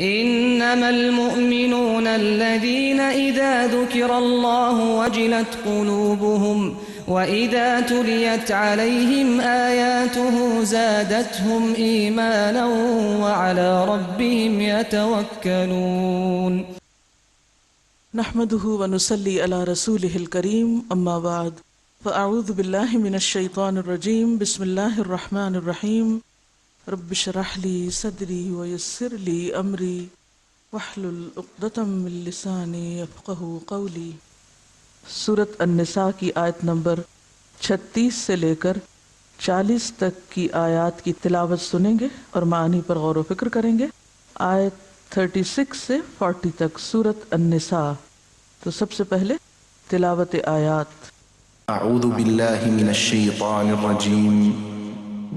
إنما المؤمنون الذين إذا ذكر الله وجلت قلوبهم وإذا تليت عليهم آياته زادتهم إيمانا وعلى ربهم يتوكلون. نحمده ونصلي على رسوله الكريم اما بعد فاعوذ بالله من الشيطان الرجيم. بسم الله الرحمن الرحيم. رب اشرح لي صدري ويسر لي امري واحلل عقدة من لساني يفقهوا قولي. سورۃ النساء کی آیت نمبر 36 سے لے کر 40 تک کی آیات کی تلاوت سنیں گے اور معانی پر غور و فکر کریں گے. آیت 36 سے 40 تک سورۃ النساء. تو سب سے پہلے تلاوت آیات. اعوذ باللہ من الشیطان الرجیم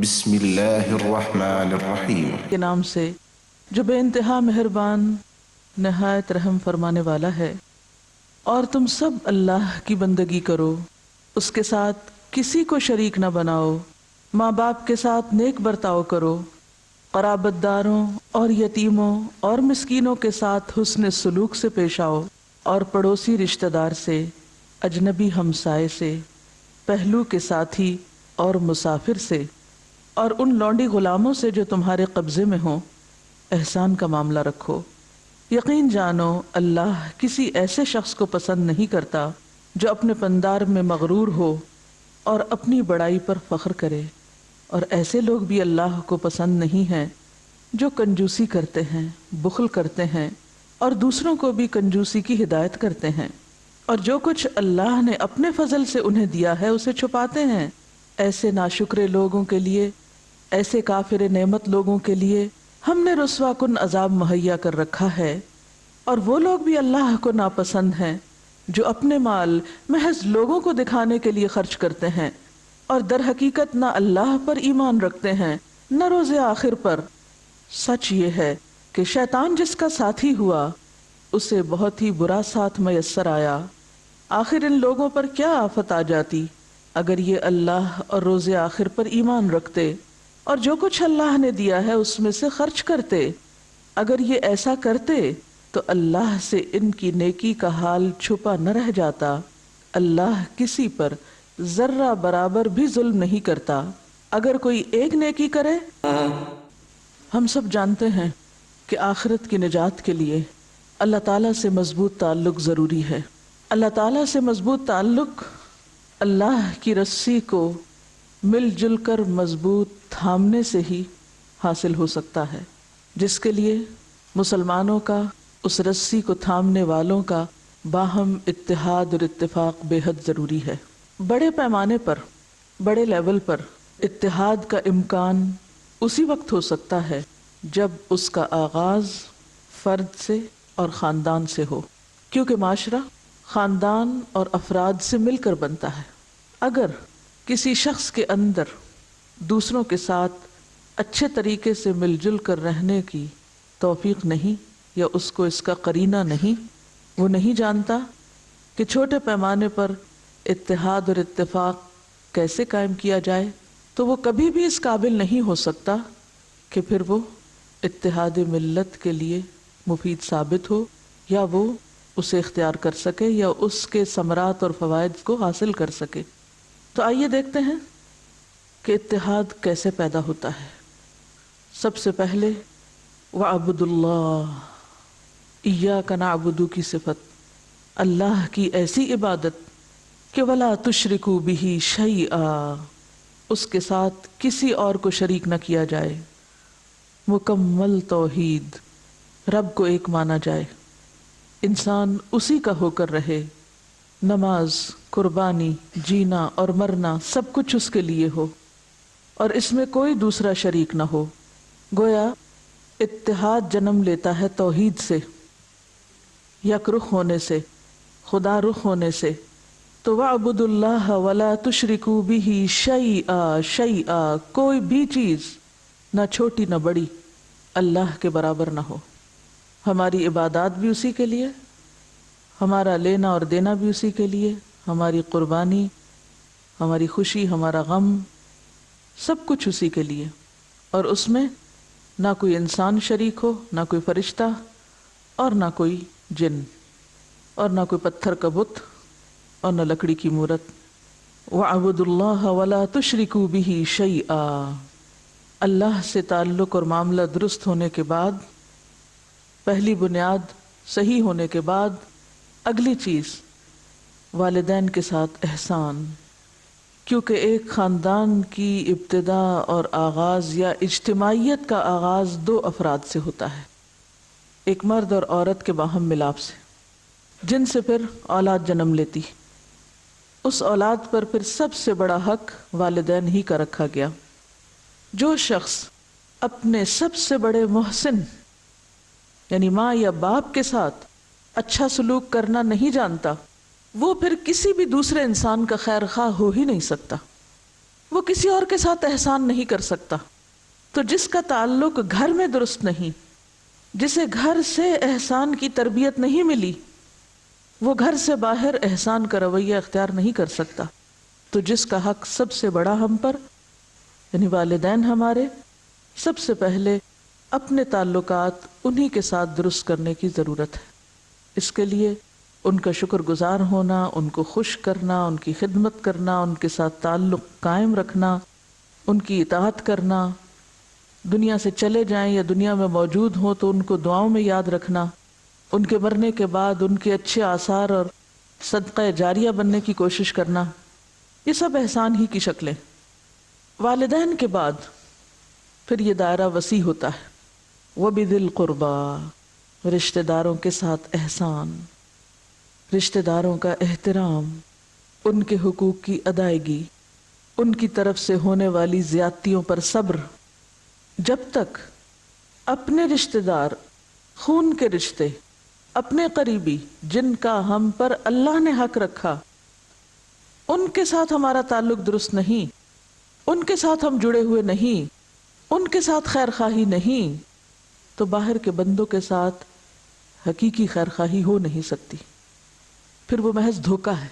بسم اللہ الرحمن الرحیم. کے نام سے جو بے انتہا مہربان نہایت رحم فرمانے والا ہے. اور تم سب اللہ کی بندگی کرو، اس کے ساتھ کسی کو شریک نہ بناؤ، ماں باپ کے ساتھ نیک برتاؤ کرو، قرابت داروں اور یتیموں اور مسکینوں کے ساتھ حسن سلوک سے پیش آؤ، اور پڑوسی رشتہ دار سے، اجنبی ہمسائے سے، پہلو کے ساتھی اور مسافر سے، اور ان لونڈی غلاموں سے جو تمہارے قبضے میں ہوں احسان کا معاملہ رکھو. یقین جانو اللہ کسی ایسے شخص کو پسند نہیں کرتا جو اپنے پندار میں مغرور ہو اور اپنی بڑائی پر فخر کرے، اور ایسے لوگ بھی اللہ کو پسند نہیں ہیں جو کنجوسی کرتے ہیں، بخل کرتے ہیں اور دوسروں کو بھی کنجوسی کی ہدایت کرتے ہیں، اور جو کچھ اللہ نے اپنے فضل سے انہیں دیا ہے اسے چھپاتے ہیں. ایسے ناشکرے لوگوں کے لیے، ایسے کافر نعمت لوگوں کے لیے ہم نے رسوا کن عذاب مہیا کر رکھا ہے. اور وہ لوگ بھی اللہ کو ناپسند ہیں جو اپنے مال محض لوگوں کو دکھانے کے لیے خرچ کرتے ہیں اور در حقیقت نہ اللہ پر ایمان رکھتے ہیں نہ روز آخر پر. سچ یہ ہے کہ شیطان جس کا ساتھی ہوا اسے بہت ہی برا ساتھ میسر آیا. آخر ان لوگوں پر کیا آفت آ جاتی اگر یہ اللہ اور روز آخر پر ایمان رکھتے اور جو کچھ اللہ نے دیا ہے اس میں سے خرچ کرتے. اگر یہ ایسا کرتے تو اللہ سے ان کی نیکی کا حال چھپا نہ رہ جاتا. اللہ کسی پر ذرہ برابر بھی ظلم نہیں کرتا. اگر کوئی ایک نیکی کرے، ہم سب جانتے ہیں کہ آخرت کی نجات کے لیے اللہ تعالیٰ سے مضبوط تعلق ضروری ہے. اللہ تعالیٰ سے مضبوط تعلق اللہ کی رسی کو مل جل کر مضبوط تھامنے سے ہی حاصل ہو سکتا ہے، جس کے لیے مسلمانوں کا، اس رسی کو تھامنے والوں کا باہم اتحاد اور اتفاق بے حد ضروری ہے. بڑے پیمانے پر، بڑے لیول پر اتحاد کا امکان اسی وقت ہو سکتا ہے جب اس کا آغاز فرد سے اور خاندان سے ہو، کیونکہ معاشرہ خاندان اور افراد سے مل کر بنتا ہے. اگر کسی شخص کے اندر دوسروں کے ساتھ اچھے طریقے سے مل جل کر رہنے کی توفیق نہیں، یا اس کو اس کا قرینہ نہیں، وہ نہیں جانتا کہ چھوٹے پیمانے پر اتحاد اور اتفاق کیسے قائم کیا جائے، تو وہ کبھی بھی اس قابل نہیں ہو سکتا کہ پھر وہ اتحاد ملت کے لیے مفید ثابت ہو، یا وہ اسے اختیار کر سکے، یا اس کے ثمرات اور فوائد کو حاصل کر سکے. تو آئیے دیکھتے ہیں کہ اتحاد کیسے پیدا ہوتا ہے. سب سے پہلے وَعَبُدُ اللَّهَ، إِيَّاكَ نَعْبُدُ کی صفت، اللہ کی ایسی عبادت کہ وَلَا تُشْرِكُوا بِهِ شَيْئًا، اس کے ساتھ کسی اور کو شریک نہ کیا جائے. مکمل توحید، رب کو ایک مانا جائے، انسان اسی کا ہو کر رہے. نماز، قربانی، جینا اور مرنا سب کچھ اس کے لیے ہو، اور اس میں کوئی دوسرا شریک نہ ہو. گویا اتحاد جنم لیتا ہے توحید سے، یک رخ ہونے سے، خدا رخ ہونے سے. تو وَاعْبُدُوا اللَّهَ وَلَا تُشْرِكُوا بِهِ شَيْئًا، کوئی بھی چیز نہ چھوٹی نہ بڑی اللہ کے برابر نہ ہو. ہماری عبادات بھی اسی کے لیے، ہمارا لینا اور دینا بھی اسی کے لیے، ہماری قربانی، ہماری خوشی، ہمارا غم، سب کچھ اسی کے لیے. اور اس میں نہ کوئی انسان شریک ہو، نہ کوئی فرشتہ، اور نہ کوئی جن، اور نہ کوئی پتھر کا بت، اور نہ لکڑی کی مورت۔ وَاعْبُدُوا اللَّهَ وَلَا تُشْرِكُوا بِهِ شَيْئًا۔ اللہ سے تعلق اور معاملہ درست ہونے کے بعد، پہلی بنیاد صحیح ہونے کے بعد، اگلی چیز والدین کے ساتھ احسان، کیونکہ ایک خاندان کی ابتدا اور آغاز یا اجتماعیت کا آغاز دو افراد سے ہوتا ہے، ایک مرد اور عورت کے باہم ملاپ سے، جن سے پھر اولاد جنم لیتی۔ اس اولاد پر پھر سب سے بڑا حق والدین ہی کا رکھا گیا۔ جو شخص اپنے سب سے بڑے محسن یعنی ماں یا باپ کے ساتھ اچھا سلوک کرنا نہیں جانتا، وہ پھر کسی بھی دوسرے انسان کا خیر خواہ ہو ہی نہیں سکتا، وہ کسی اور کے ساتھ احسان نہیں کر سکتا۔ تو جس کا تعلق گھر میں درست نہیں، جسے گھر سے احسان کی تربیت نہیں ملی، وہ گھر سے باہر احسان کا رویہ اختیار نہیں کر سکتا۔ تو جس کا حق سب سے بڑا ہم پر یعنی والدین ہمارے، سب سے پہلے اپنے تعلقات انہی کے ساتھ درست کرنے کی ضرورت ہے۔ اس کے لیے ان کا شکر گزار ہونا، ان کو خوش کرنا، ان کی خدمت کرنا، ان کے ساتھ تعلق قائم رکھنا، ان کی اطاعت کرنا، دنیا سے چلے جائیں یا دنیا میں موجود ہوں تو ان کو دعاؤں میں یاد رکھنا، ان کے مرنے کے بعد ان کے اچھے آثار اور صدقہ جاریہ بننے کی کوشش کرنا، یہ سب احسان ہی کی شکلیں۔ والدین کے بعد پھر یہ دائرہ وسیع ہوتا ہے، وَبِذِي الْقُرْبَى، رشتہ داروں کے ساتھ احسان، رشتہ داروں کا احترام، ان کے حقوق کی ادائیگی، ان کی طرف سے ہونے والی زیادتیوں پر صبر۔ جب تک اپنے رشتہ دار، خون کے رشتے، اپنے قریبی جن کا ہم پر اللہ نے حق رکھا، ان کے ساتھ ہمارا تعلق درست نہیں، ان کے ساتھ ہم جڑے ہوئے نہیں، ان کے ساتھ خیر خواہی نہیں، تو باہر کے بندوں کے ساتھ حقیقی خیر خواہی ہو نہیں سکتی۔ پھر وہ محض دھوکہ ہے،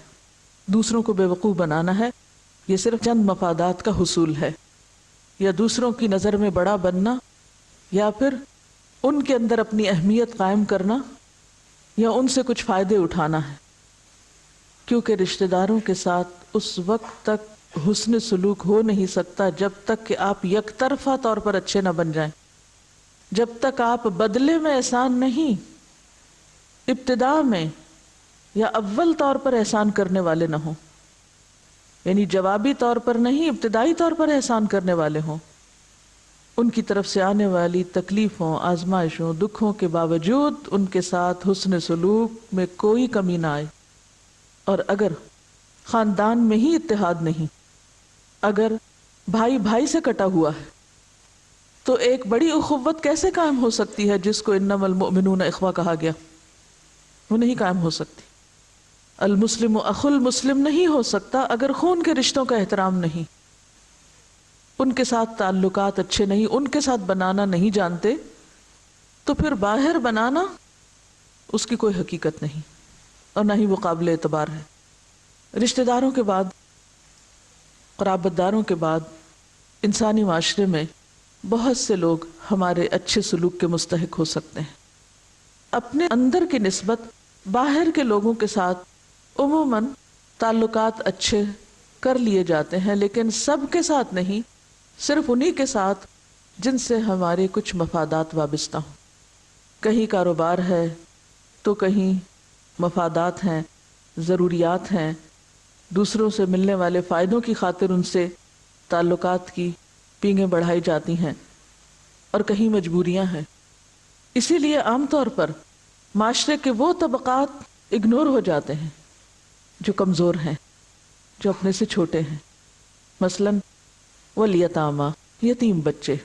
دوسروں کو بے وقوف بنانا ہے، یہ صرف چند مفادات کا حصول ہے، یا دوسروں کی نظر میں بڑا بننا، یا پھر ان کے اندر اپنی اہمیت قائم کرنا، یا ان سے کچھ فائدے اٹھانا ہے۔ کیونکہ رشتہ داروں کے ساتھ اس وقت تک حسن سلوک ہو نہیں سکتا جب تک کہ آپ یک طرفہ طور پر اچھے نہ بن جائیں، جب تک آپ بدلے میں احسان نہیں، ابتدا میں یا اول طور پر احسان کرنے والے نہ ہوں، یعنی جوابی طور پر نہیں، ابتدائی طور پر احسان کرنے والے ہوں، ان کی طرف سے آنے والی تکلیفوں، آزمائشوں، دکھوں کے باوجود ان کے ساتھ حسن سلوک میں کوئی کمی نہ آئے۔ اور اگر خاندان میں ہی اتحاد نہیں، اگر بھائی بھائی سے کٹا ہوا ہے، تو ایک بڑی اخوت کیسے قائم ہو سکتی ہے جس کو انما المؤمنون اخوہ کہا گیا؟ وہ نہیں قائم ہو سکتی۔ المسلم اخو المسلم نہیں ہو سکتا اگر خون کے رشتوں کا احترام نہیں، ان کے ساتھ تعلقات اچھے نہیں، ان کے ساتھ بنانا نہیں جانتے، تو پھر باہر بنانا اس کی کوئی حقیقت نہیں اور نہ ہی وہ قابل اعتبار ہے۔ رشتہ داروں کے بعد، قرابت داروں کے بعد انسانی معاشرے میں بہت سے لوگ ہمارے اچھے سلوک کے مستحق ہو سکتے ہیں۔ اپنے اندر کی نسبت باہر کے لوگوں کے ساتھ عموماً تعلقات اچھے کر لیے جاتے ہیں، لیکن سب کے ساتھ نہیں، صرف انہی کے ساتھ جن سے ہمارے کچھ مفادات وابستہ ہوں۔ کہیں کاروبار ہے تو کہیں مفادات ہیں، ضروریات ہیں، دوسروں سے ملنے والے فائدوں کی خاطر ان سے تعلقات کی پینگیں بڑھائی جاتی ہیں، اور کہیں مجبوریاں ہیں۔ اسی لیے عام طور پر معاشرے کے وہ طبقات اگنور ہو جاتے ہیں جو کمزور ہیں، جو اپنے سے چھوٹے ہیں، مثلاً والیتامیٰ، یتیم بچے،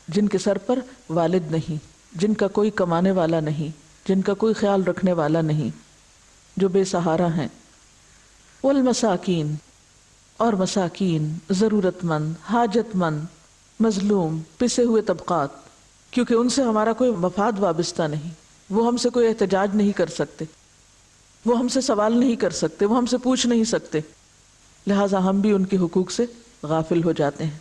جن کے سر پر والد نہیں، جن کا کوئی کمانے والا نہیں، جن کا کوئی خیال رکھنے والا نہیں، جو بے سہارا ہیں۔ والمساکین، اور مساکین، ضرورت مند، حاجت مند، مظلوم، پسے ہوئے طبقات، کیونکہ ان سے ہمارا کوئی مفاد وابستہ نہیں، وہ ہم سے کوئی احتجاج نہیں کر سکتے، وہ ہم سے سوال نہیں کر سکتے، وہ ہم سے پوچھ نہیں سکتے، لہٰذا ہم بھی ان کے حقوق سے غافل ہو جاتے ہیں۔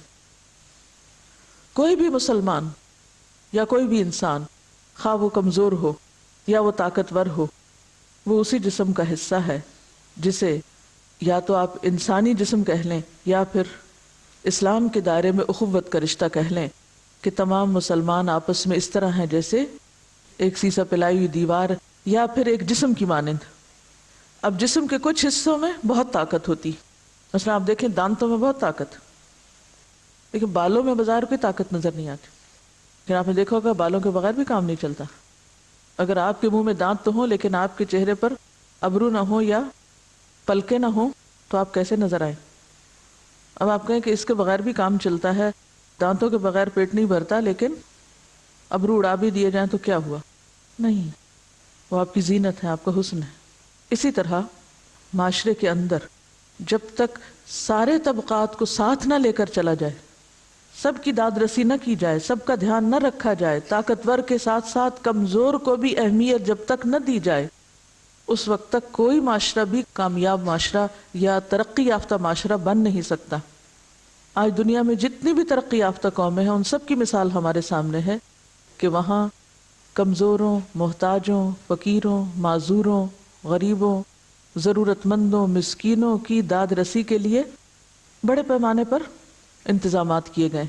کوئی بھی مسلمان یا کوئی بھی انسان، خواہ وہ کمزور ہو یا وہ طاقتور ہو، وہ اسی جسم کا حصہ ہے جسے یا تو آپ انسانی جسم کہہ لیں یا پھر اسلام کے دائرے میں اخوت کا رشتہ کہہ لیں کہ تمام مسلمان آپس میں اس طرح ہیں جیسے ایک سیسا پلائی ہوئی دیوار یا پھر ایک جسم کی مانند۔ اب جسم کے کچھ حصوں میں بہت طاقت ہوتی، مثلا آپ دیکھیں دانتوں میں بہت طاقت، لیکن بالوں میں بظاہر کوئی طاقت نظر نہیں آتی، لیکن آپ نے دیکھا ہوگا بالوں کے بغیر بھی کام نہیں چلتا۔ اگر آپ کے منہ میں دانت تو ہوں لیکن آپ کے چہرے پر ابرو نہ ہو یا پلکیں نہ ہوں تو آپ کیسے نظر آئیں؟ اب آپ کہیں کہ اس کے بغیر بھی کام چلتا ہے، دانتوں کے بغیر پیٹ نہیں بھرتا، لیکن ابرو اڑا بھی دیے جائیں تو کیا ہوا؟ نہیں، وہ آپ کی زینت ہے، آپ کا حسن ہے۔ اسی طرح معاشرے کے اندر جب تک سارے طبقات کو ساتھ نہ لے کر چلا جائے، سب کی داد رسی نہ کی جائے، سب کا دھیان نہ رکھا جائے، طاقتور کے ساتھ ساتھ کمزور کو بھی اہمیت جب تک نہ دی جائے، اس وقت تک کوئی معاشرہ بھی کامیاب معاشرہ یا ترقی یافتہ معاشرہ بن نہیں سکتا۔ آج دنیا میں جتنی بھی ترقی یافتہ قومیں ہیں ان سب کی مثال ہمارے سامنے ہے کہ وہاں کمزوروں، محتاجوں، فقیروں، معذوروں، غریبوں، ضرورت مندوں، مسکینوں کی داد رسی کے لیے بڑے پیمانے پر انتظامات کیے گئے۔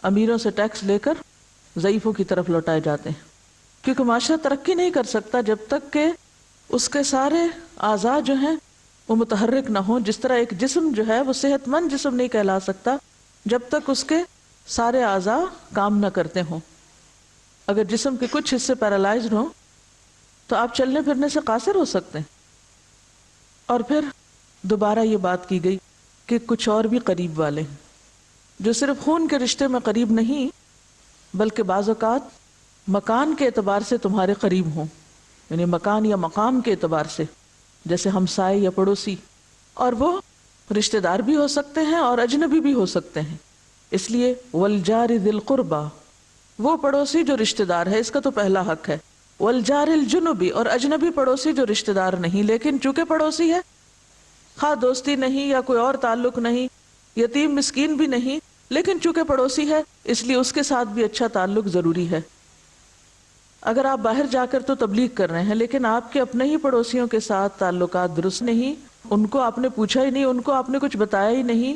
امیروں سے ٹیکس لے کر ضعیفوں کی طرف لوٹائے جاتے ہیں، کیونکہ معاشرہ ترقی نہیں کر سکتا جب تک کہ اس کے سارے اعضاء جو ہیں وہ متحرک نہ ہوں۔ جس طرح ایک جسم جو ہے وہ صحت مند جسم نہیں کہلا سکتا جب تک اس کے سارے اعضاء کام نہ کرتے ہوں۔ اگر جسم کے کچھ حصے پیرالائزڈ ہوں تو آپ چلنے پھرنے سے قاصر ہو سکتے ہیں۔ اور پھر دوبارہ یہ بات کی گئی کہ کچھ اور بھی قریب والے ہیں جو صرف خون کے رشتے میں قریب نہیں بلکہ بعض اوقات مکان کے اعتبار سے تمہارے قریب ہوں، یعنی مکان یا مقام کے اعتبار سے، جیسے ہمسائے یا پڑوسی، اور وہ رشتہ دار بھی ہو سکتے ہیں اور اجنبی بھی ہو سکتے ہیں۔ اس لیے والجار ذی القربى، وہ پڑوسی جو رشتہ دار ہے، اس کا تو پہلا حق ہے، والجار الجنبی، اور اجنبی پڑوسی جو رشتہ دار نہیں لیکن چونکہ پڑوسی ہے، خواہ دوستی نہیں یا کوئی اور تعلق نہیں، یتیم مسکین بھی نہیں، لیکن چونکہ پڑوسی ہے اس لیے اس کے ساتھ بھی اچھا تعلق ضروری ہے۔ اگر آپ باہر جا کر تو تبلیغ کر رہے ہیں لیکن آپ کے اپنے ہی پڑوسیوں کے ساتھ تعلقات درست نہیں، ان کو آپ نے پوچھا ہی نہیں، ان کو آپ نے کچھ بتایا ہی نہیں،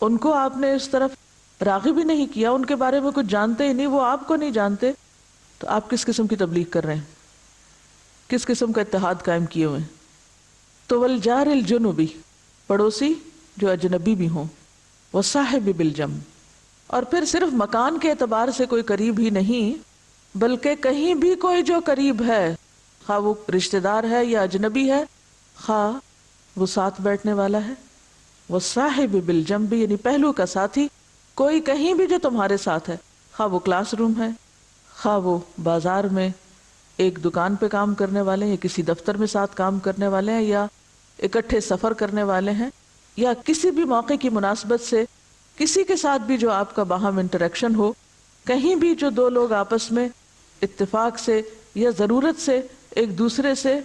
ان کو آپ نے اس طرف راغب ہی نہیں کیا، ان کے بارے میں کچھ جانتے ہی نہیں، وہ آپ کو نہیں جانتے، تو آپ کس قسم کی تبلیغ کر رہے ہیں؟ کس قسم کا اتحاد قائم کیے ہوئے ہیں؟ تو والجار الجنبی، پڑوسی جو اجنبی بھی ہوں، والصاحب بالجنب، اور پھر صرف مکان کے اعتبار سے کوئی قریب ہی نہیں بلکہ کہیں بھی کوئی جو قریب ہے، خواہ وہ رشتہ دار ہے یا اجنبی ہے، خواہ وہ ساتھ بیٹھنے والا ہے، والصاحب بالجنب یعنی پہلو کا ساتھی، کوئی کہیں بھی جو تمہارے ساتھ ہے، خواہ وہ کلاس روم ہے، خواہ وہ بازار میں ایک دکان پہ کام کرنے والے ہیں یا کسی دفتر میں ساتھ کام کرنے والے ہیں یا اکٹھے سفر کرنے والے ہیں یا کسی بھی موقع کی مناسبت سے کسی کے ساتھ بھی جو آپ کا باہم انٹریکشن ہو، کہیں بھی جو دو لوگ آپس میں اتفاق سے یا ضرورت سے ایک دوسرے سے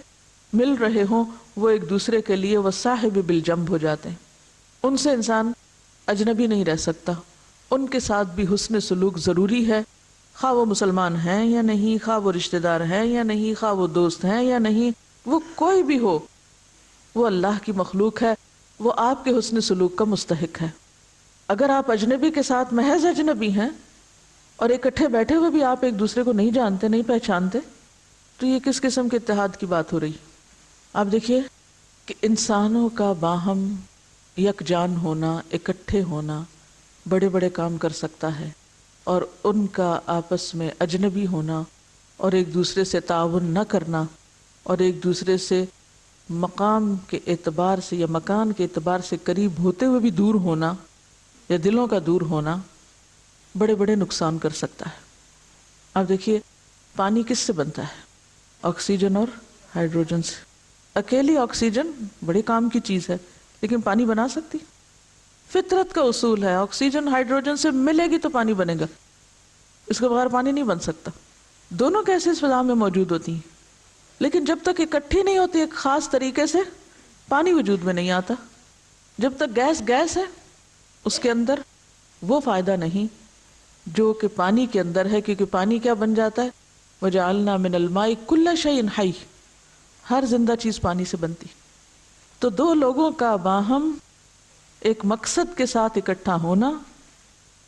مل رہے ہوں، وہ ایک دوسرے کے لیے وہ صاحب بالجنب ہو جاتے ہیں۔ ان سے انسان اجنبی نہیں رہ سکتا، ان کے ساتھ بھی حسن سلوک ضروری ہے، خواہ وہ مسلمان ہیں یا نہیں، خواہ وہ رشتہ دار ہیں یا نہیں، خواہ وہ دوست ہیں یا نہیں، وہ کوئی بھی ہو، وہ اللہ کی مخلوق ہے، وہ آپ کے حسن سلوک کا مستحق ہے۔ اگر آپ اجنبی کے ساتھ محض اجنبی ہیں اور اکٹھے بیٹھے ہوئے بھی آپ ایک دوسرے کو نہیں جانتے، نہیں پہچانتے، تو یہ کس قسم کے اتحاد کی بات ہو رہی؟ آپ دیکھیے کہ انسانوں کا باہم یکجان ہونا، اکٹھے ہونا بڑے بڑے کام کر سکتا ہے، اور ان کا آپس میں اجنبی ہونا اور ایک دوسرے سے تعاون نہ کرنا اور ایک دوسرے سے مقام کے اعتبار سے یا مکان کے اعتبار سے قریب ہوتے ہوئے بھی دور ہونا یا دلوں کا دور ہونا بڑے بڑے نقصان کر سکتا ہے۔ اب دیکھیے پانی کس سے بنتا ہے؟ آکسیجن اور ہائیڈروجن سے۔ اکیلی آکسیجن بڑے کام کی چیز ہے لیکن پانی بنا سکتی؟ فطرت کا اصول ہے آکسیجن ہائیڈروجن سے ملے گی تو پانی بنے گا، اس کے بغیر پانی نہیں بن سکتا۔ دونوں گیسیں اس فضا میں موجود ہوتی ہیں لیکن جب تک اکٹھی نہیں ہوتی ایک خاص طریقے سے پانی وجود میں نہیں آتا۔ جب تک گیس گیس ہے اس کے اندر وہ فائدہ نہیں جو کہ پانی کے اندر ہے، کیونکہ پانی کیا بن جاتا ہے؟ وَجَعَلْنَا مِنَ الْمَاءِ كُلَّ شَيْءٍ حَيٍّ، ہر زندہ چیز پانی سے بنتی۔ تو دو لوگوں کا باہم ایک مقصد کے ساتھ اکٹھا ہونا،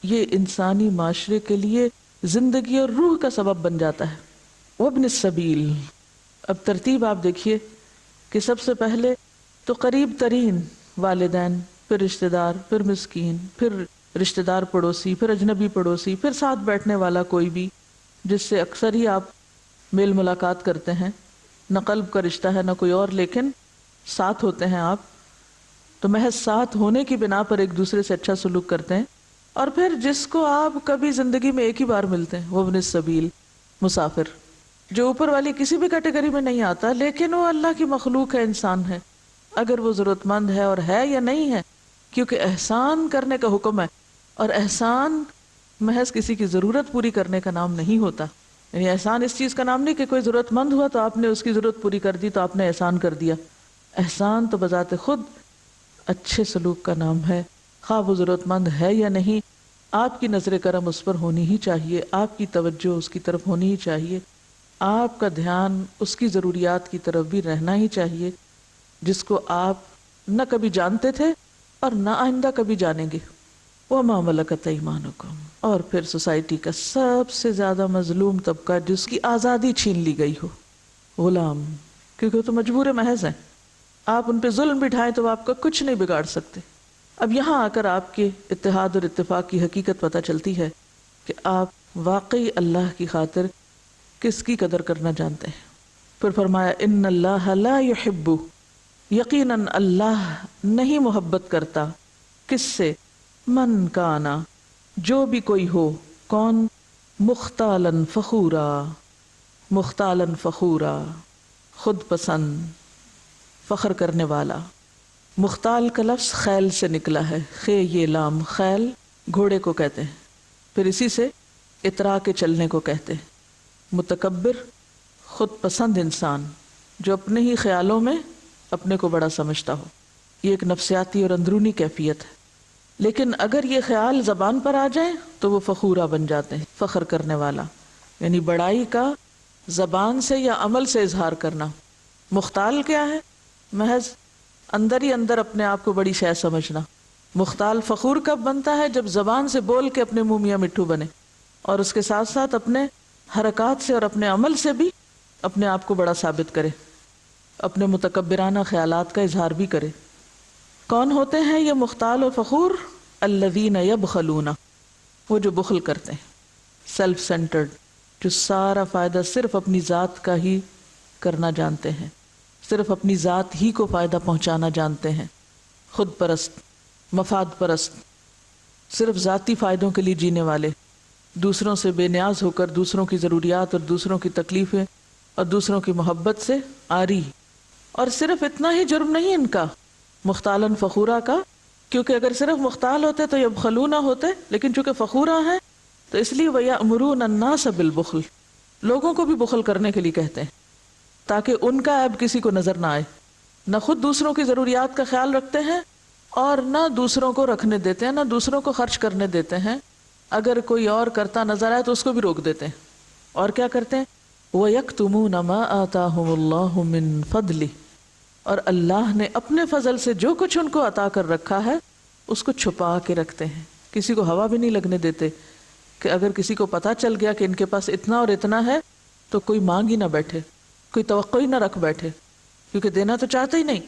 یہ انسانی معاشرے کے لیے زندگی اور روح کا سبب بن جاتا ہے۔ وابن السبیل، اب ترتیب آپ دیکھیے کہ سب سے پہلے تو قریب ترین والدین، پھر رشتہ دار، پھر مسکین، پھر رشتہ دار پڑوسی، پھر اجنبی پڑوسی، پھر ساتھ بیٹھنے والا کوئی بھی جس سے اکثر ہی آپ میل ملاقات کرتے ہیں، نہ قلب کا رشتہ ہے نہ کوئی اور، لیکن ساتھ ہوتے ہیں آپ، تو محض ساتھ ہونے کی بنا پر ایک دوسرے سے اچھا سلوک کرتے ہیں۔ اور پھر جس کو آپ کبھی زندگی میں ایک ہی بار ملتے ہیں، وہ ابن السبیل، مسافر، جو اوپر والی کسی بھی کیٹیگری میں نہیں آتا، لیکن وہ اللہ کی مخلوق ہے، انسان ہے، اگر وہ ضرورت مند ہے اور ہے یا نہیں ہے، کیونکہ احسان کرنے کا حکم ہے، اور احسان محض کسی کی ضرورت پوری کرنے کا نام نہیں ہوتا۔ یعنی احسان اس چیز کا نام نہیں کہ کوئی ضرورت مند ہوا تو آپ نے اس کی ضرورت پوری کر دی تو آپ نے احسان کر دیا۔ احسان تو بذات خود اچھے سلوک کا نام ہے، خواہ وہ ضرورت مند ہے یا نہیں، آپ کی نظر کرم اس پر ہونی ہی چاہیے، آپ کی توجہ اس کی طرف ہونی ہی چاہیے، آپ کا دھیان اس کی ضروریات کی طرف بھی رہنا ہی چاہیے، جس کو آپ نہ کبھی جانتے تھے اور نہ آئندہ کبھی جانیں گے۔ وَمَا مَلَكَتْ أَيْمَانُكُمْ، اور پھر سوسائٹی کا سب سے زیادہ مظلوم طبقہ جس کی آزادی چھین لی گئی ہو، غلام، کیونکہ وہ تو مجبور محض ہیں، آپ ان پہ ظلم بٹھائیں تو وہ آپ کا کچھ نہیں بگاڑ سکتے۔ اب یہاں آ کر آپ کے اتحاد اور اتفاق کی حقیقت پتہ چلتی ہے کہ آپ واقعی اللہ کی خاطر کس کی قدر کرنا جانتے ہیں۔ پھر فرمایا ان اللہ لا يحب، یقیناً اللہ نہیں محبت کرتا، کس سے؟ من کانا، جو بھی کوئی ہو، کون؟ مختالاً فخورا، مختالاً فخورا، خود پسند، فخر کرنے والا۔ مختال کا لفظ خیل سے نکلا ہے، خے یہ لام، خیل گھوڑے کو کہتے ہیں، پھر اسی سے اترا کے چلنے کو کہتے ہیں۔ متکبر، خود پسند انسان جو اپنے ہی خیالوں میں اپنے کو بڑا سمجھتا ہو، یہ ایک نفسیاتی اور اندرونی کیفیت ہے، لیکن اگر یہ خیال زبان پر آ جائیں تو وہ فخورہ بن جاتے ہیں، فخر کرنے والا، یعنی بڑائی کا زبان سے یا عمل سے اظہار کرنا۔ مختال کیا ہے؟ محض اندر ہی اندر اپنے آپ کو بڑی شے سمجھنا۔ مختال فخور کب بنتا ہے؟ جب زبان سے بول کے اپنے منہ میاں مٹھو بنے، اور اس کے ساتھ ساتھ اپنے حرکات سے اور اپنے عمل سے بھی اپنے آپ کو بڑا ثابت کرے، اپنے متکبرانہ خیالات کا اظہار بھی کرے۔ کون ہوتے ہیں یہ مختال و فخور؟ الذین یبخلون، وہ جو بخل کرتے ہیں، سیلف سینٹرڈ، جو سارا فائدہ صرف اپنی ذات کا ہی کرنا جانتے ہیں، صرف اپنی ذات ہی کو فائدہ پہنچانا جانتے ہیں، خود پرست، مفاد پرست، صرف ذاتی فائدوں کے لیے جینے والے، دوسروں سے بے نیاز ہو کر دوسروں کی ضروریات اور دوسروں کی تکلیفیں اور دوسروں کی محبت سے عاری۔ اور صرف اتنا ہی جرم نہیں ان کا، مختالن فخورہ کا، کیونکہ اگر صرف مختال ہوتے تو یبخلون ہوتے، لیکن چونکہ فخورہ ہیں تو اس لیے وَيَأْمُرُونَ النَّاسَ بِالْبُخْلِ، لوگوں کو بھی بخل کرنے کے لیے کہتے ہیں تاکہ ان کا عیب کسی کو نظر نہ آئے، نہ خود دوسروں کی ضروریات کا خیال رکھتے ہیں اور نہ دوسروں کو رکھنے دیتے ہیں، نہ دوسروں کو خرچ کرنے دیتے ہیں، اگر کوئی اور کرتا نظر آئے تو اس کو بھی روک دیتے ہیں۔ اور کیا کرتے ہیں؟ وَيَكْتُمُونَ مَا آتَاهُمُ اللَّهُ مِن فَضْلِهِ، اور اللہ نے اپنے فضل سے جو کچھ ان کو عطا کر رکھا ہے اس کو چھپا کے رکھتے ہیں، کسی کو ہوا بھی نہیں لگنے دیتے کہ اگر کسی کو پتا چل گیا کہ ان کے پاس اتنا اور اتنا ہے تو کوئی مانگ ہی نہ بیٹھے، کوئی توقع ہی نہ رکھ بیٹھے، کیونکہ دینا تو چاہتے ہی نہیں،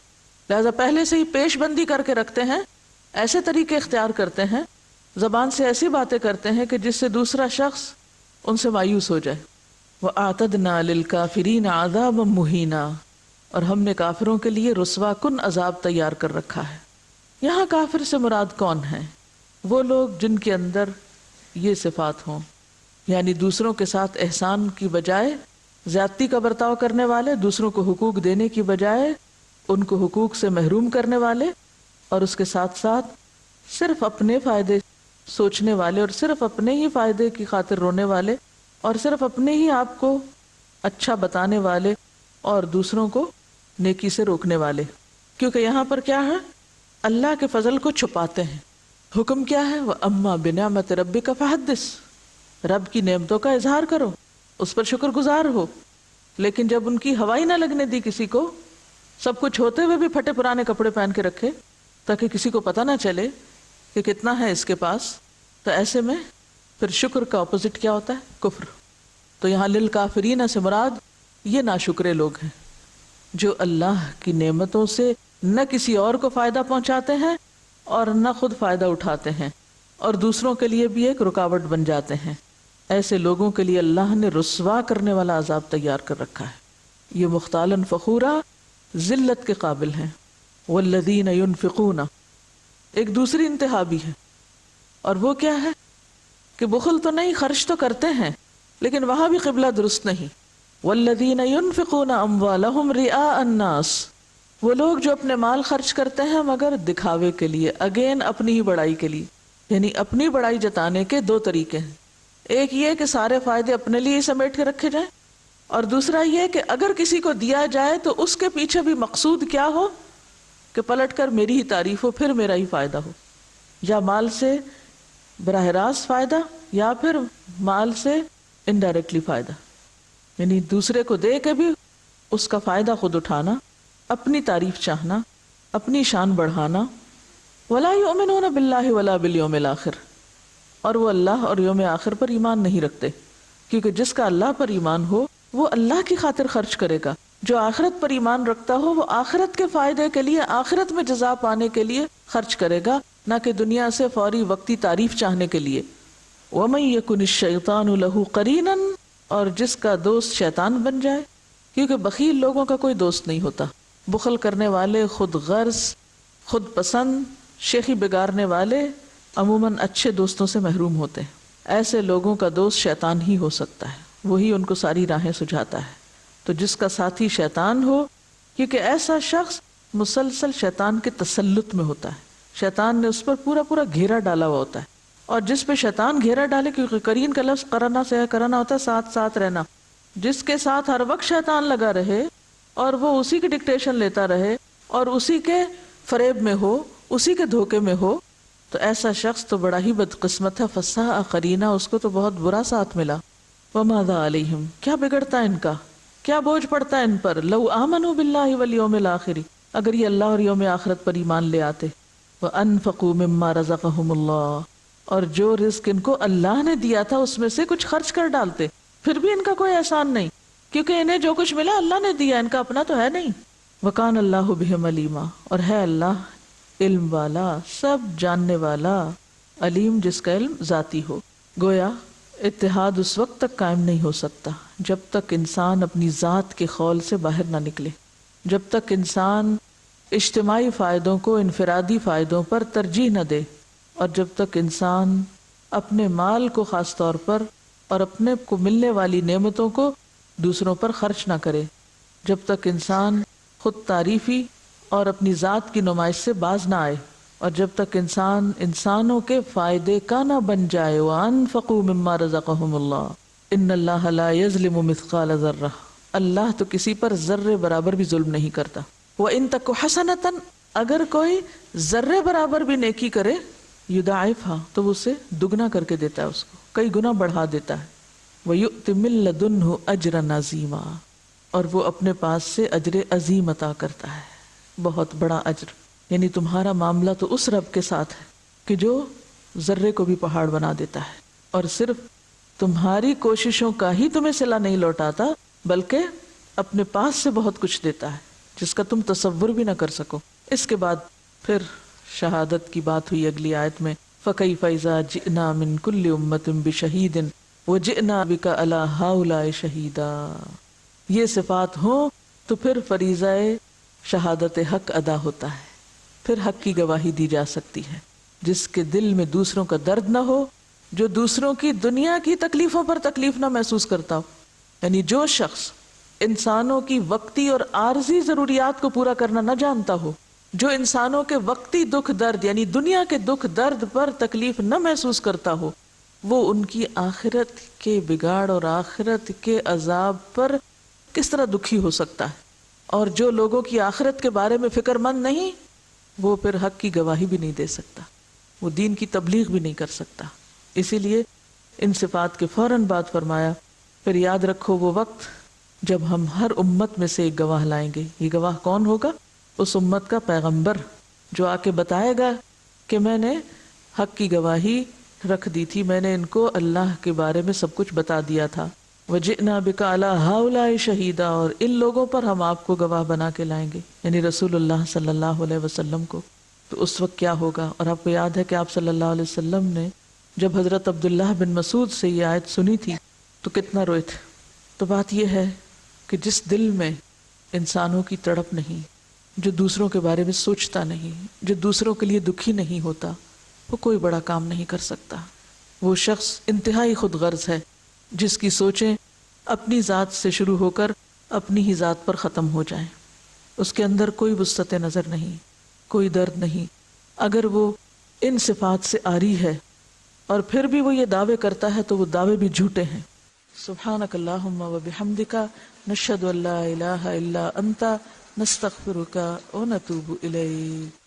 لہذا پہلے سے ہی پیش بندی کر کے رکھتے ہیں، ایسے طریقے اختیار کرتے ہیں، زبان سے ایسی باتیں کرتے ہیں کہ جس سے دوسرا شخص ان سے مایوس ہو جائے۔ وَأَعْتَدْنَا لِلْكَافِرِينَ عَذَابًا مُهِينًا، اور ہم نے کافروں کے لیے رسوا کن عذاب تیار کر رکھا ہے۔ یہاں کافر سے مراد کون ہیں؟ وہ لوگ جن کے اندر یہ صفات ہوں، یعنی دوسروں کے ساتھ احسان کی بجائے زیادتی کا برتاؤ کرنے والے، دوسروں کو حقوق دینے کی بجائے ان کو حقوق سے محروم کرنے والے، اور اس کے ساتھ ساتھ صرف اپنے فائدے سوچنے والے اور صرف اپنے ہی فائدے کی خاطر رونے والے اور صرف اپنے ہی آپ کو اچھا بتانے والے اور دوسروں کو نیکی سے روکنے والے۔ کیونکہ یہاں پر کیا ہے؟ اللہ کے فضل کو چھپاتے ہیں۔ حکم کیا ہے؟ وَأَمَّا بِنِعْمَةِ رَبِّكَ فَحَدِّثْ، رب کی نعمتوں کا اظہار کرو، اس پر شکر گزار ہو، لیکن جب ان کی ہوا ہی نہ لگنے دی کسی کو، سب کچھ ہوتے ہوئے بھی پھٹے پرانے کپڑے پہن کے رکھے تاکہ کسی کو پتہ نہ چلے کہ کتنا ہے اس کے پاس، تو ایسے میں پھر شکر کا اپوزٹ کیا ہوتا ہے؟ کفر. تو یہاں للکافرین سے مراد یہ ناشکرے لوگ ہیں جو اللہ کی نعمتوں سے نہ کسی اور کو فائدہ پہنچاتے ہیں اور نہ خود فائدہ اٹھاتے ہیں اور دوسروں کے لیے بھی ایک رکاوٹ بن جاتے ہیں. ایسے لوگوں کے لیے اللہ نے رسوا کرنے والا عذاب تیار کر رکھا ہے. یہ مختالاً فخورا ذلت کے قابل ہیں. والذین ينفقون، ایک دوسری انتہا بھی ہے، اور وہ کیا ہے کہ بخل تو نہیں، خرچ تو کرتے ہیں، لیکن وہاں بھی قبلہ درست نہیں. والذین ينفقون اموالهم رئاء الناس، وہ لوگ جو اپنے مال خرچ کرتے ہیں مگر دکھاوے کے لیے، اگین اپنی ہی بڑائی کے لیے. یعنی اپنی بڑائی جتانے کے دو طریقے ہیں. ایک یہ کہ سارے فائدے اپنے لیے سمیٹ کے رکھے جائیں، اور دوسرا یہ کہ اگر کسی کو دیا جائے تو اس کے پیچھے بھی مقصود کیا ہو کہ پلٹ کر میری ہی تعریف ہو، پھر میرا ہی فائدہ ہو. یا مال سے براہ راست فائدہ، یا پھر مال سے انڈائریکٹلی فائدہ، یعنی دوسرے کو دے کے بھی اس کا فائدہ خود اٹھانا، اپنی تعریف چاہنا، اپنی شان بڑھانا. ولا یؤمنون باللہ ولا بالیوم الآخر، اور وہ اللہ اور یوم آخر پر ایمان نہیں رکھتے، کیونکہ جس کا اللہ پر ایمان ہو وہ اللہ کی خاطر خرچ کرے گا، جو آخرت پر ایمان رکھتا ہو وہ آخرت کے فائدے کے لیے، آخرت میں جزا پانے کے لیے خرچ کرے گا، نہ کہ دنیا سے فوری وقتی تعریف چاہنے کے لیے. وَمَن يَكُنِ الشَّيْطَانُ لَهُ قَرِينًا، اور جس کا دوست شیطان بن جائے، کیونکہ بخیل لوگوں کا کوئی دوست نہیں ہوتا. بخل کرنے والے، خود غرض، خود پسند، شیخی بگاڑنے والے عموماً اچھے دوستوں سے محروم ہوتے ہیں. ایسے لوگوں کا دوست شیطان ہی ہو سکتا ہے، وہی ان کو ساری راہیں سجھاتا ہے. تو جس کا ساتھی شیطان ہو، کیونکہ ایسا شخص مسلسل شیطان کے تسلط میں ہوتا ہے، شیطان نے اس پر پورا پورا گھیرا ڈالا ہوا ہوتا ہے. اور جس پہ شیطان گھیرا ڈالے، کیونکہ قرین کا لفظ قرنا سے کرنا ہوتا ہے ساتھ ساتھ رہنا، جس کے ساتھ ہر وقت شیطان لگا رہے اور وہ اسی کی ڈکٹیشن لیتا رہے اور اسی کے فریب میں ہو، اسی کے دھوکے میں ہو، تو ایسا شخص تو بڑا ہی بدقسمت ہے. فساء قرینا، اس کو تو بہت برا ساتھ ملا. وماذا علیہم، کیا بگڑتا ہے ان کا، کیا بوجھ پڑتا ہے ان پر. لو آمنوا باللہ والیوم الآخر، اگر یہ اللہ اور یوم آخرت پر ایمان لے آتے. وانفقوا مما رزقہم اللہ، اور جو رزق ان کو اللہ نے دیا تھا اس میں سے کچھ خرچ کر ڈالتے. پھر بھی ان کا کوئی احسان نہیں، کیونکہ انہیں جو کچھ ملا اللہ نے دیا، ان کا اپنا تو ہے نہیں. وکان اللہ بہم علیما، اور ہے اللہ علم والا، سب جاننے والا. علیم، جس کا علم ذاتی ہو. گویا اتحاد اس وقت تک قائم نہیں ہو سکتا جب تک انسان اپنی ذات کے خول سے باہر نہ نکلے، جب تک انسان اجتماعی فائدوں کو انفرادی فائدوں پر ترجیح نہ دے، اور جب تک انسان اپنے مال کو خاص طور پر اور اپنے کو ملنے والی نعمتوں کو دوسروں پر خرچ نہ کرے، جب تک انسان خود تعریفی اور اپنی ذات کی نمائش سے باز نہ آئے، اور جب تک انسان انسانوں کے فائدے کا نہ بن جائے. وَأَنفَقُوا مِمَّا رَزَقَهُمُ اللَّهُ إِنَّ اللَّهَ لَا يَظْلِمُ مِثْقَالَ ذَرَّةٍ، اللہ تو کسی پر ذرے برابر بھی ظلم نہیں کرتا. وَإِن تَكُ حَسَنَةً، اگر کوئی ذرے برابر بھی نیکی کرے، یضاعفها، تو وہ اسے دگنا کر کے دیتا ہے، اس کو کئی گنا بڑھا دیتا ہے. وَيُؤْتِ مِن لَّدُنْهُ أَجْرًا عَظِيمًا، اور وہ اپنے پاس سے اجر عظیم عطا کرتا ہے، بہت بڑا اجر. یعنی تمہارا معاملہ تو اس رب کے ساتھ ہے کہ جو ذرے کو بھی پہاڑ بنا دیتا ہے، اور صرف تمہاری کوششوں کا ہی تمہیں صلہ نہیں لوٹاتا، بلکہ اپنے پاس سے بہت کچھ دیتا ہے جس کا تم تصور بھی نہ کر سکو. اس کے بعد پھر شہادت کی بات ہوئی اگلی آیت میں. فَكَيْفَ إِذَا جِئْنَا مِن كُلِّ أُمَّةٍ بِشَهِيدٍ وَجِئْنَا بِكَ عَلَى هَؤُلَاءِ شَهِيدًا، یہ صفات ہوں تو پھر فریضہ شہادت حق ادا ہوتا ہے، پھر حق کی گواہی دی جا سکتی ہے. جس کے دل میں دوسروں کا درد نہ ہو، جو دوسروں کی دنیا کی تکلیفوں پر تکلیف نہ محسوس کرتا ہو. یعنی جو شخص انسانوں کی وقتی اور عارضی ضروریات کو پورا کرنا نہ جانتا ہو، جو انسانوں کے وقتی دکھ درد یعنی دنیا کے دکھ درد پر تکلیف نہ محسوس کرتا ہو، وہ ان کی آخرت کے بگاڑ اور آخرت کے عذاب پر کس طرح دکھی ہو سکتا ہے. اور جو لوگوں کی آخرت کے بارے میں فکر مند نہیں، وہ پھر حق کی گواہی بھی نہیں دے سکتا، وہ دین کی تبلیغ بھی نہیں کر سکتا. اسی لیے ان صفات کے فوراً بعد فرمایا پھر یاد رکھو وہ وقت جب ہم ہر امت میں سے ایک گواہ لائیں گے. یہ گواہ کون ہوگا؟ اس امت کا پیغمبر جو آ کے بتائے گا کہ میں نے حق کی گواہی رکھ دی تھی، میں نے ان کو اللہ کے بارے میں سب کچھ بتا دیا تھا. وَجِئْنَا بِكَ عَلَىٰ هَٰؤُلَاءِ شَهِيدًا، اور ان لوگوں پر ہم آپ کو گواہ بنا کے لائیں گے، یعنی رسول اللہ صلی اللہ علیہ وسلم کو. تو اس وقت کیا ہوگا؟ اور آپ کو یاد ہے کہ آپ صلی اللہ علیہ وسلم نے جب حضرت عبداللہ بن مسعود سے یہ آیت سنی تھی تو کتنا روئے تھے. تو بات یہ ہے کہ جس دل میں انسانوں کی تڑپ نہیں، جو دوسروں کے بارے میں سوچتا نہیں، جو دوسروں کے لیے دکھی نہیں ہوتا، وہ کوئی بڑا کام نہیں کر سکتا. وہ شخص انتہائی خود غرض ہے جس کی سوچیں اپنی ذات سے شروع ہو کر اپنی ہی ذات پر ختم ہو جائیں. اس کے اندر کوئی وسعت نظر نہیں، کوئی درد نہیں. اگر وہ ان صفات سے عاری ہے اور پھر بھی وہ یہ دعوے کرتا ہے تو وہ دعوے بھی جھوٹے ہیں. سبحانک اللہم و بحمدک نشہد ان لا الہ الا انت نستغفرک و نتوب الیک.